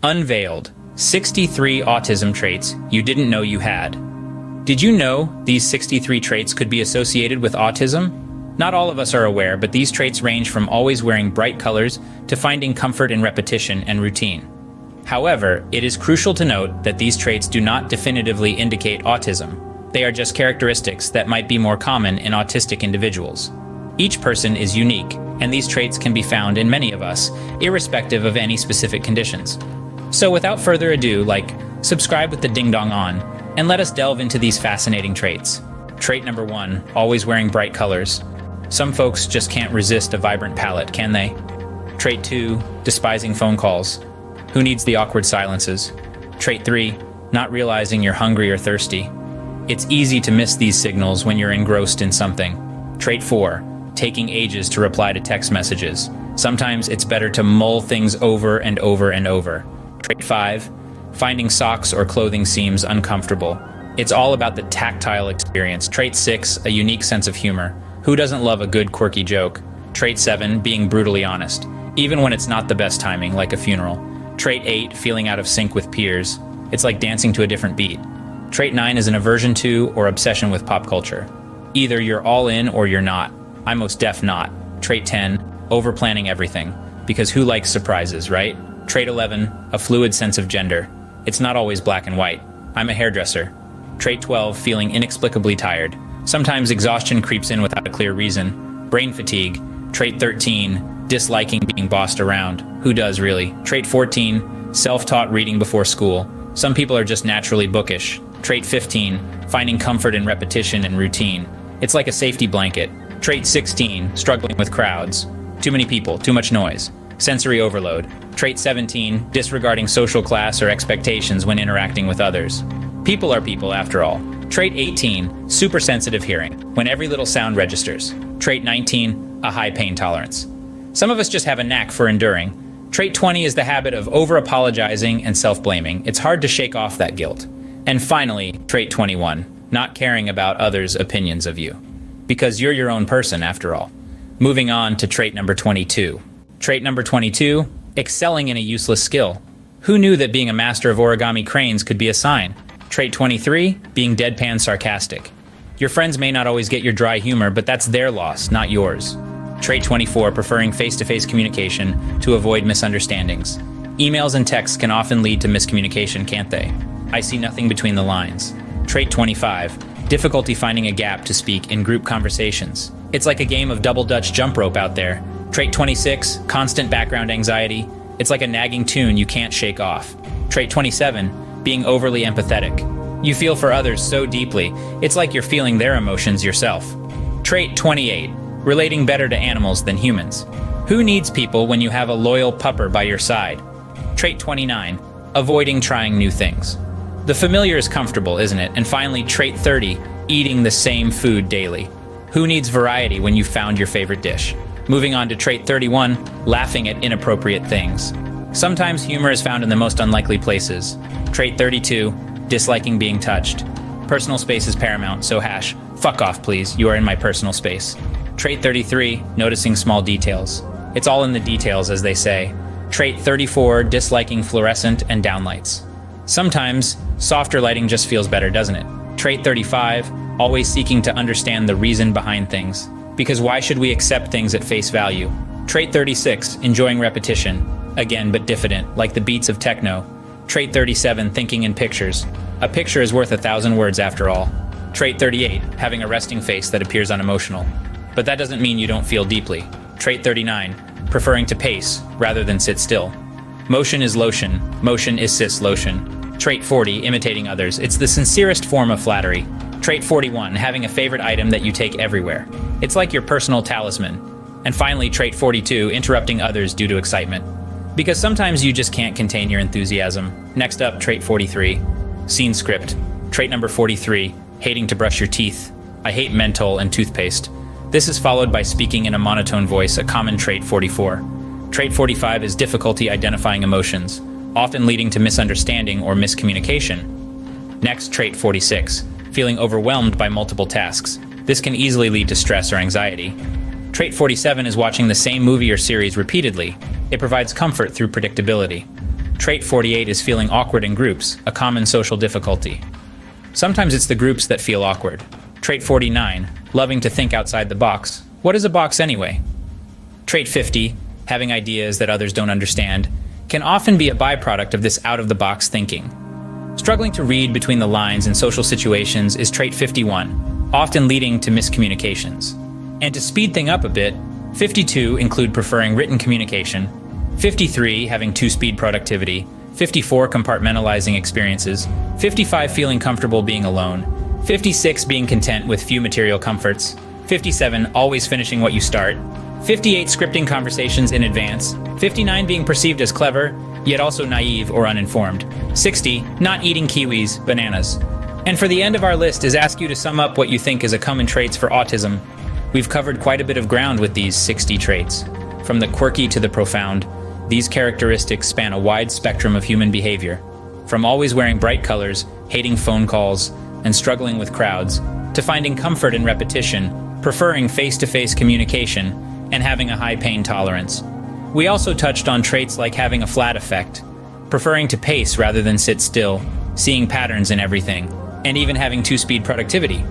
Unveiled. 63 autism traits you didn't know you had. Did you know these 63 traits could be associated with autism? Not all of us are aware, but these traits range from always wearing bright colors to finding comfort in repetition and routine. However, it is crucial to note that these traits do not definitively indicate autism. They are just characteristics that might be more common in autistic individuals. Each person is unique, and these traits can be found in many of us, irrespective of any specific conditions. So without further ado, subscribe with the ding-dong on, and let us delve into these fascinating traits. Trait number 1, always wearing bright colors. Some folks just can't resist a vibrant palette, can they? Trait 2, despising phone calls. Who needs the awkward silences? Trait 3, not realizing you're hungry or thirsty. It's easy to miss these signals when you're engrossed in something. Trait 4, taking ages to reply to text messages. Sometimes it's better to mull things over and over and over. Trait 5, finding socks or clothing seems uncomfortable. It's all about the tactile experience. Trait 6, a unique sense of humor. Who doesn't love a good quirky joke? Trait 7, being brutally honest, even when it's not the best timing, like a funeral. Trait 8, feeling out of sync with peers. It's like dancing to a different beat. Trait 9 is an aversion to or obsession with pop culture. Either you're all in or you're not. I'm most def not. Trait 10, over-planning everything. Because who likes surprises, right? Trait 11, a fluid sense of gender. It's not always black and white. I'm a hairdresser. Trait 12, feeling inexplicably tired. Sometimes exhaustion creeps in without a clear reason. Brain fatigue. Trait 13, disliking being bossed around. Who does, really? Trait 14, self-taught reading before school. Some people are just naturally bookish. Trait 15, finding comfort in repetition and routine. It's like a safety blanket. Trait 16, struggling with crowds. Too many people, too much noise. Sensory overload. Trait 17, disregarding social class or expectations when interacting with others. People are people, after all. Trait 18, super sensitive hearing, when every little sound registers. Trait 19, a high pain tolerance. Some of us just have a knack for enduring. Trait 20 is the habit of over-apologizing and self-blaming. It's hard to shake off that guilt. And finally, trait 21, not caring about others' opinions of you. Because you're your own person, after all. Moving on to trait number 22. Trait number 22, excelling in a useless skill. Who knew that being a master of origami cranes could be a sign? Trait 23, being deadpan sarcastic. Your friends may not always get your dry humor, but that's their loss, not yours. Trait 24, preferring face-to-face communication to avoid misunderstandings. Emails and texts can often lead to miscommunication, can't they? I see nothing between the lines. Trait 25, difficulty finding a gap to speak in group conversations. It's like a game of double Dutch jump rope out there. Trait 26, constant background anxiety. It's like a nagging tune you can't shake off. Trait 27, being overly empathetic. You feel for others so deeply, it's like you're feeling their emotions yourself. Trait 28, relating better to animals than humans. Who needs people when you have a loyal pupper by your side? Trait 29, avoiding trying new things. The familiar is comfortable, isn't it? And finally, trait 30, eating the same food daily. Who needs variety when you found your favorite dish? Moving on to trait 31, laughing at inappropriate things. Sometimes humor is found in the most unlikely places. Trait 32, disliking being touched. Personal space is paramount, so fuck off please, you are in my personal space. Trait 33, noticing small details. It's all in the details, as they say. Trait 34, disliking fluorescent and downlights. Sometimes, softer lighting just feels better, doesn't it? Trait 35, always seeking to understand the reason behind things. Because why should we accept things at face value? Trait 36, enjoying repetition. Again, but diffident, like the beats of techno. Trait 37, thinking in pictures. A picture is worth 1,000 words after all. Trait 38, having a resting face that appears unemotional. But that doesn't mean you don't feel deeply. Trait 39, preferring to pace rather than sit still. Motion is lotion. Motion is cis lotion. Trait 40, imitating others. It's the sincerest form of flattery. Trait 41, having a favorite item that you take everywhere. It's like your personal talisman. And finally, trait 42, interrupting others due to excitement. Because sometimes you just can't contain your enthusiasm. Next up, trait 43, scene script. Trait number 43, hating to brush your teeth. I hate menthol and toothpaste. This is followed by speaking in a monotone voice, a common trait 44. Trait 45 is difficulty identifying emotions, often leading to misunderstanding or miscommunication. Next, trait 46, feeling overwhelmed by multiple tasks. This can easily lead to stress or anxiety. Trait 47 is watching the same movie or series repeatedly. It provides comfort through predictability. Trait 48 is feeling awkward in groups, a common social difficulty. Sometimes it's the groups that feel awkward. Trait 49, loving to think outside the box. What is a box anyway? Trait 50, having ideas that others don't understand, can often be a byproduct of this out-of-the-box thinking. Struggling to read between the lines in social situations is trait 51, often leading to miscommunications. And to speed things up a bit, 52 include preferring written communication, 53 having two-speed productivity, 54 compartmentalizing experiences, 55 feeling comfortable being alone, 56 being content with few material comforts, 57 always finishing what you start, 58 scripting conversations in advance, 59 being perceived as clever, yet also naive or uninformed, 60 not eating kiwis, bananas. And for the end of our list is ask you to sum up what you think is a common traits for autism. We've covered quite a bit of ground with these 60 traits. From the quirky to the profound, these characteristics span a wide spectrum of human behavior. From always wearing bright colors, hating phone calls, and struggling with crowds, to finding comfort in repetition, preferring face-to-face communication, and having a high pain tolerance. We also touched on traits like having a flat effect, preferring to pace rather than sit still, seeing patterns in everything, and even having two-speed productivity.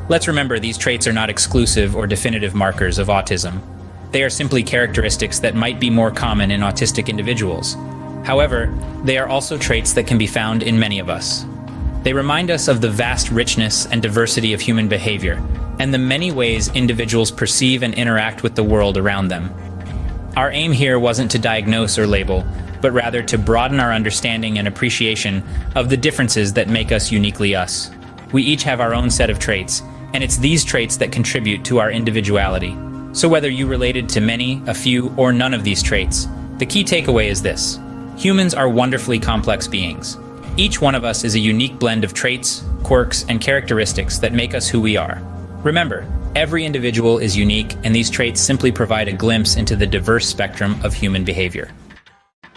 Let's remember these traits are not exclusive or definitive markers of autism. They are simply characteristics that might be more common in autistic individuals. However, they are also traits that can be found in many of us. They remind us of the vast richness and diversity of human behavior, and the many ways individuals perceive and interact with the world around them. Our aim here wasn't to diagnose or label, but rather to broaden our understanding and appreciation of the differences that make us uniquely us. We each have our own set of traits, and it's these traits that contribute to our individuality. So whether you related to many, a few, or none of these traits, the key takeaway is this: humans are wonderfully complex beings. Each one of us is a unique blend of traits, quirks, and characteristics that make us who we are. Remember, every individual is unique, and these traits simply provide a glimpse into the diverse spectrum of human behavior.